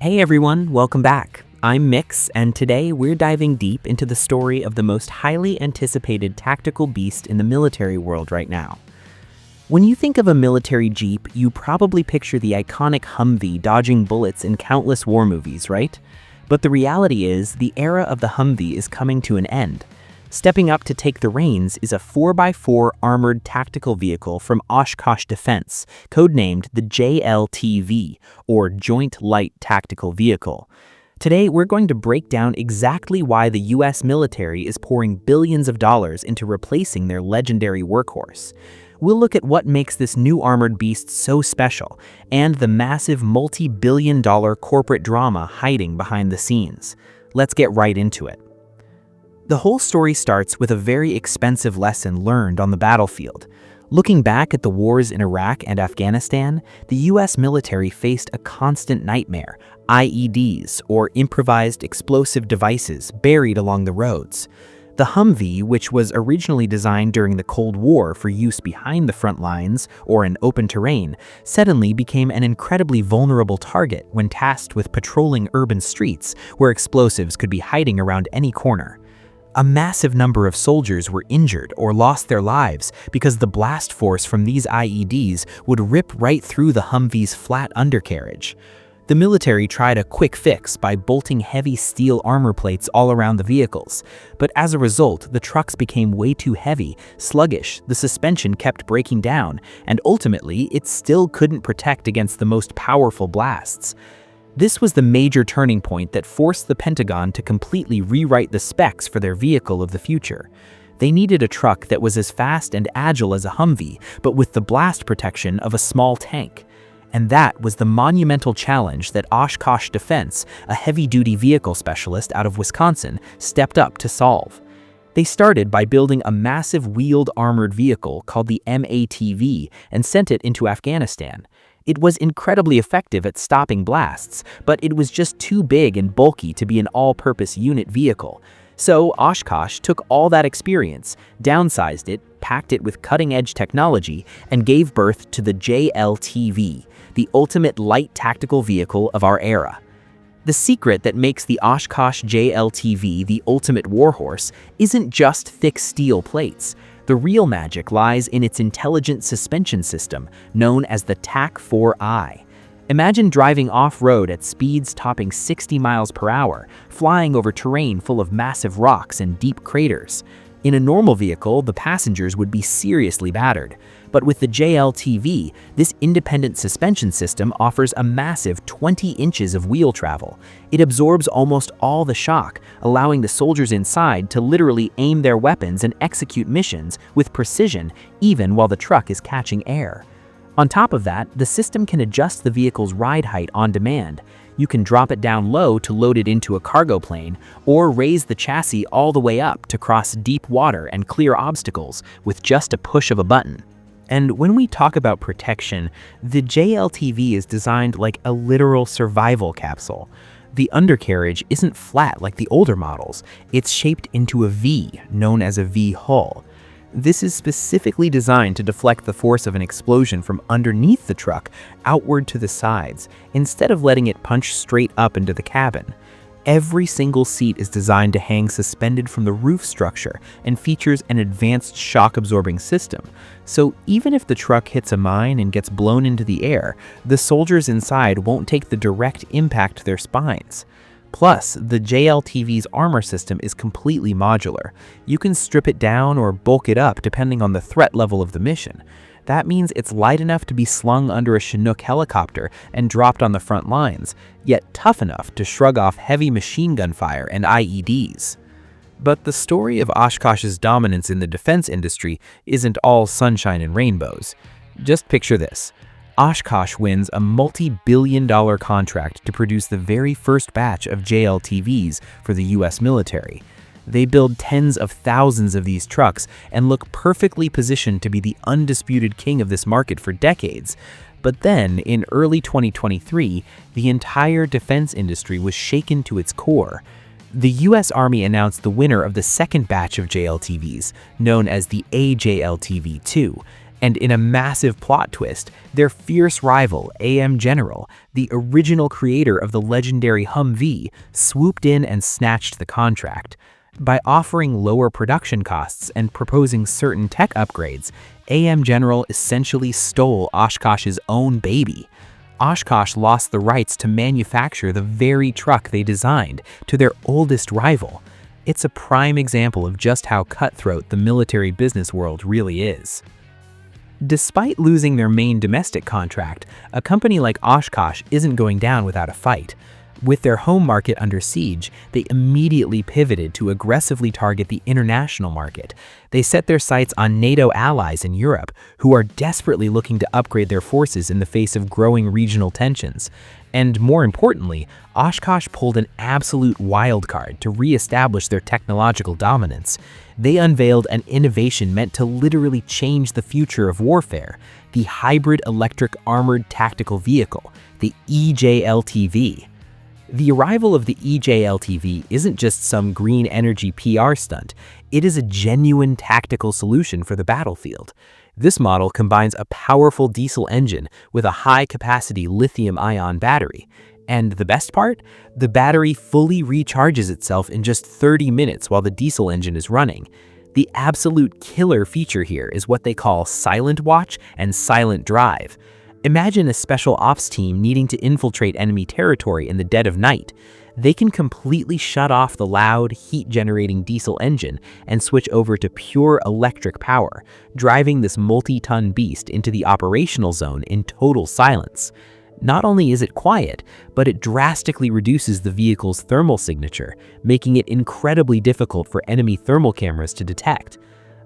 Hey everyone, welcome back. I'm Mix, and today we're diving deep into the story of the most highly anticipated tactical beast in the military world right now. When you think of a military jeep, you probably picture the iconic Humvee dodging bullets in countless war movies, right? But the reality is, the era of the Humvee is coming to an end. Stepping up to take the reins is a 4x4 armored tactical vehicle from Oshkosh Defense, codenamed the JLTV, or Joint Light Tactical Vehicle. Today, we're going to break down exactly why the US military is pouring billions of dollars into replacing their legendary workhorse. We'll look at what makes this new armored beast so special, and the massive multi-billion-dollar corporate drama hiding behind the scenes. Let's get right into it. The whole story starts with a very expensive lesson learned on the battlefield. Looking back at the wars in Iraq and Afghanistan, the US military faced a constant nightmare: IEDs, or improvised explosive devices buried along the roads. The Humvee, which was originally designed during the Cold War for use behind the front lines or in open terrain, suddenly became an incredibly vulnerable target when tasked with patrolling urban streets where explosives could be hiding around any corner. A massive number of soldiers were injured or lost their lives because the blast force from these IEDs would rip right through the Humvee's flat undercarriage. The military tried a quick fix by bolting heavy steel armor plates all around the vehicles, but as a result, the trucks became way too heavy, sluggish, the suspension kept breaking down, and ultimately, it still couldn't protect against the most powerful blasts. This was the major turning point that forced the Pentagon to completely rewrite the specs for their vehicle of the future. They needed a truck that was as fast and agile as a Humvee, but with the blast protection of a small tank. And that was the monumental challenge that Oshkosh Defense, a heavy-duty vehicle specialist out of Wisconsin, stepped up to solve. They started by building a massive wheeled armored vehicle called the MATV and sent it into Afghanistan. It was incredibly effective at stopping blasts, but it was just too big and bulky to be an all-purpose unit vehicle. So Oshkosh took all that experience, downsized it, packed it with cutting-edge technology, and gave birth to the JLTV, the ultimate light tactical vehicle of our era. The secret that makes the Oshkosh JLTV the ultimate warhorse isn't just thick steel plates. The real magic lies in its intelligent suspension system, known as the TAC-4i. Imagine driving off-road at speeds topping 60 miles per hour, flying over terrain full of massive rocks and deep craters. In a normal vehicle, the passengers would be seriously battered. But with the JLTV, this independent suspension system offers a massive 20 inches of wheel travel. It absorbs almost all the shock, allowing the soldiers inside to literally aim their weapons and execute missions with precision, even while the truck is catching air. On top of that, the system can adjust the vehicle's ride height on demand. You can drop it down low to load it into a cargo plane, or raise the chassis all the way up to cross deep water and clear obstacles with just a push of a button. And when we talk about protection, the JLTV is designed like a literal survival capsule. The undercarriage isn't flat like the older models. It's shaped into a V, known as a V-hull. This is specifically designed to deflect the force of an explosion from underneath the truck outward to the sides, instead of letting it punch straight up into the cabin. Every single seat is designed to hang suspended from the roof structure and features an advanced shock-absorbing system. So even if the truck hits a mine and gets blown into the air, the soldiers inside won't take the direct impact to their spines. Plus, the JLTV's armor system is completely modular. You can strip it down or bulk it up depending on the threat level of the mission. That means it's light enough to be slung under a Chinook helicopter and dropped on the front lines, yet tough enough to shrug off heavy machine gun fire and IEDs. But the story of Oshkosh's dominance in the defense industry isn't all sunshine and rainbows. Just picture this. Oshkosh wins a multi-billion-dollar contract to produce the very first batch of JLTVs for the US military. They build tens of thousands of these trucks and look perfectly positioned to be the undisputed king of this market for decades. But then, in early 2023, the entire defense industry was shaken to its core. The US Army announced the winner of the second batch of JLTVs, known as the eJLTV A2, And in a massive plot twist, their fierce rival, AM General, the original creator of the legendary Humvee, swooped in and snatched the contract. By offering lower production costs and proposing certain tech upgrades, AM General essentially stole Oshkosh's own baby. Oshkosh lost the rights to manufacture the very truck they designed to their oldest rival. It's a prime example of just how cutthroat the military business world really is. Despite losing their main domestic contract, a company like Oshkosh isn't going down without a fight. With their home market under siege, they immediately pivoted to aggressively target the international market. They set their sights on NATO allies in Europe, who are desperately looking to upgrade their forces in the face of growing regional tensions. And more importantly, Oshkosh pulled an absolute wildcard to re-establish their technological dominance. They unveiled an innovation meant to literally change the future of warfare: the Hybrid Electric Armored Tactical Vehicle, the eJLTV. The arrival of the eJLTV isn't just some green energy PR stunt, it is a genuine tactical solution for the battlefield. This model combines a powerful diesel engine with a high-capacity lithium-ion battery. And the best part? The battery fully recharges itself in just 30 minutes while the diesel engine is running. The absolute killer feature here is what they call silent watch and silent drive. Imagine a special ops team needing to infiltrate enemy territory in the dead of night. They can completely shut off the loud, heat-generating diesel engine and switch over to pure electric power, driving this multi-ton beast into the operational zone in total silence. Not only is it quiet, but it drastically reduces the vehicle's thermal signature, making it incredibly difficult for enemy thermal cameras to detect.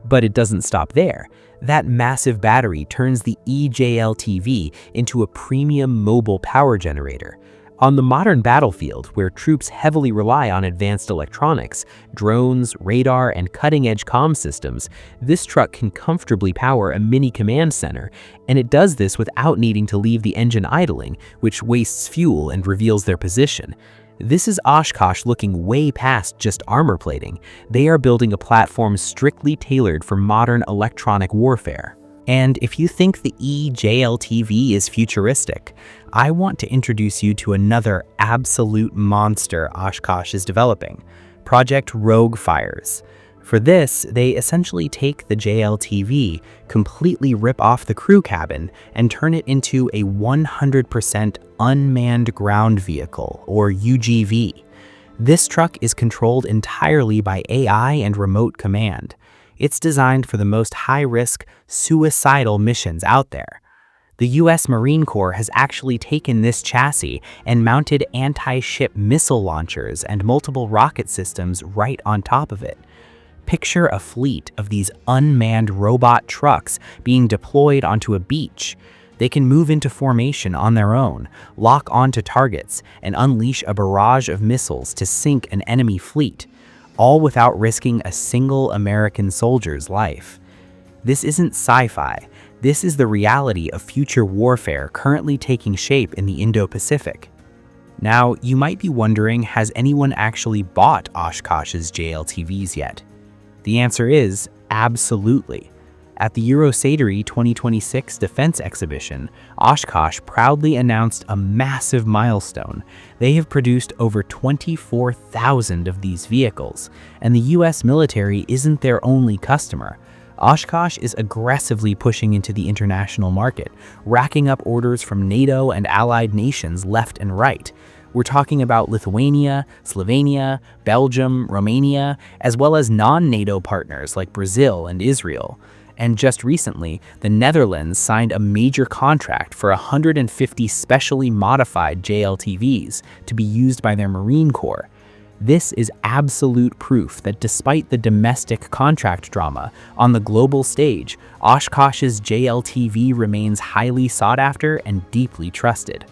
But it doesn't stop there. That massive battery turns the eJLTV into a premium mobile power generator. On the modern battlefield, where troops heavily rely on advanced electronics, drones, radar, and cutting-edge comm systems, this truck can comfortably power a mini command center, and it does this without needing to leave the engine idling, which wastes fuel and reveals their position. This is Oshkosh looking way past just armor plating. They are building a platform strictly tailored for modern electronic warfare. And if you think the eJLTV is futuristic, I want to introduce you to another absolute monster Oshkosh is developing, Project Rogue Fires. For this, they essentially take the JLTV, completely rip off the crew cabin, and turn it into a 100% unmanned ground vehicle, or UGV. This truck is controlled entirely by AI and remote command. It's designed for the most high-risk, suicidal missions out there. The US Marine Corps has actually taken this chassis and mounted anti-ship missile launchers and multiple rocket systems right on top of it. Picture a fleet of these unmanned robot trucks being deployed onto a beach. They can move into formation on their own, lock onto targets, and unleash a barrage of missiles to sink an enemy fleet, all without risking a single American soldier's life. This isn't sci-fi. This is the reality of future warfare currently taking shape in the Indo-Pacific. Now, you might be wondering, has anyone actually bought Oshkosh's JLTVs yet? The answer is absolutely. At the Eurosatory 2026 Defense Exhibition, Oshkosh proudly announced a massive milestone. They have produced over 24,000 of these vehicles, and the US military isn't their only customer. Oshkosh is aggressively pushing into the international market, racking up orders from NATO and allied nations left and right. We're talking about Lithuania, Slovenia, Belgium, Romania, as well as non-NATO partners like Brazil and Israel. And just recently, the Netherlands signed a major contract for 150 specially modified JLTVs to be used by their Marine Corps. This is absolute proof that despite the domestic contract drama, on the global stage, Oshkosh's JLTV remains highly sought after and deeply trusted.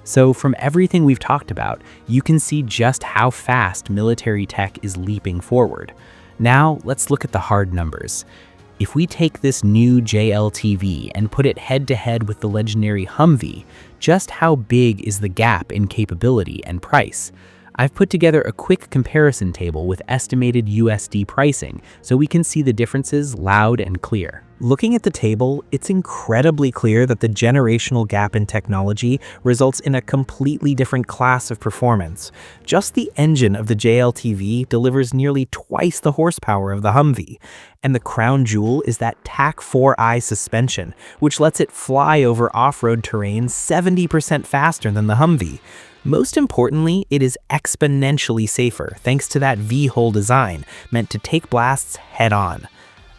So from everything we've talked about, you can see just how fast military tech is leaping forward. Now, let's look at the hard numbers. If we take this new JLTV and put it head-to-head with the legendary Humvee, just how big is the gap in capability and price? I've put together a quick comparison table with estimated USD pricing so we can see the differences loud and clear. Looking at the table, it's incredibly clear that the generational gap in technology results in a completely different class of performance. Just the engine of the JLTV delivers nearly twice the horsepower of the Humvee, and the crown jewel is that TAC-4i suspension, which lets it fly over off-road terrain 70% faster than the Humvee. Most importantly, it is exponentially safer thanks to that V-hole design meant to take blasts head-on.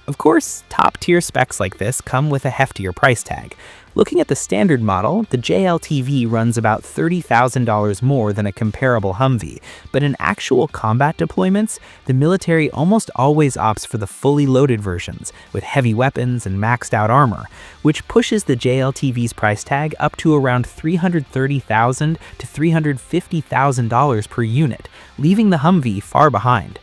Of course, top-tier specs like this come with a heftier price tag. Looking at the standard model, the JLTV runs about $30,000 more than a comparable Humvee, but in actual combat deployments, the military almost always opts for the fully loaded versions, with heavy weapons and maxed-out armor, which pushes the JLTV's price tag up to around $330,000 to $350,000 per unit, leaving the Humvee far behind.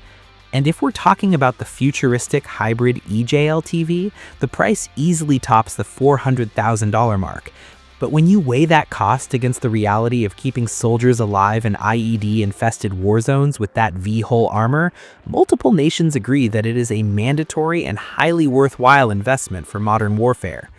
And if we're talking about the futuristic hybrid eJLTV, the price easily tops the $400,000 mark. But when you weigh that cost against the reality of keeping soldiers alive in IED-infested war zones with that V-hole armor, multiple nations agree that it is a mandatory and highly worthwhile investment for modern warfare.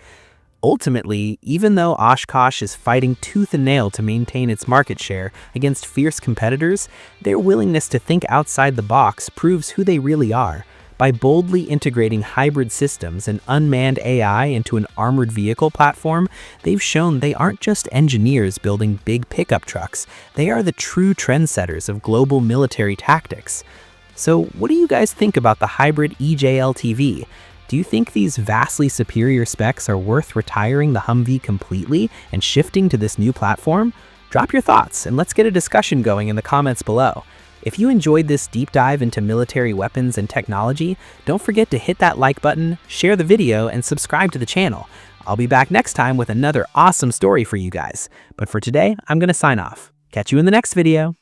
Ultimately, even though Oshkosh is fighting tooth and nail to maintain its market share against fierce competitors, their willingness to think outside the box proves who they really are. By boldly integrating hybrid systems and unmanned AI into an armored vehicle platform, they've shown they aren't just engineers building big pickup trucks, they are the true trendsetters of global military tactics. So what do you guys think about the hybrid eJLTV? Do you think these vastly superior specs are worth retiring the Humvee completely and shifting to this new platform? Drop your thoughts and let's get a discussion going in the comments below. If you enjoyed this deep dive into military weapons and technology, don't forget to hit that like button, share the video, and subscribe to the channel. I'll be back next time with another awesome story for you guys. But for today, I'm going to sign off. Catch you in the next video.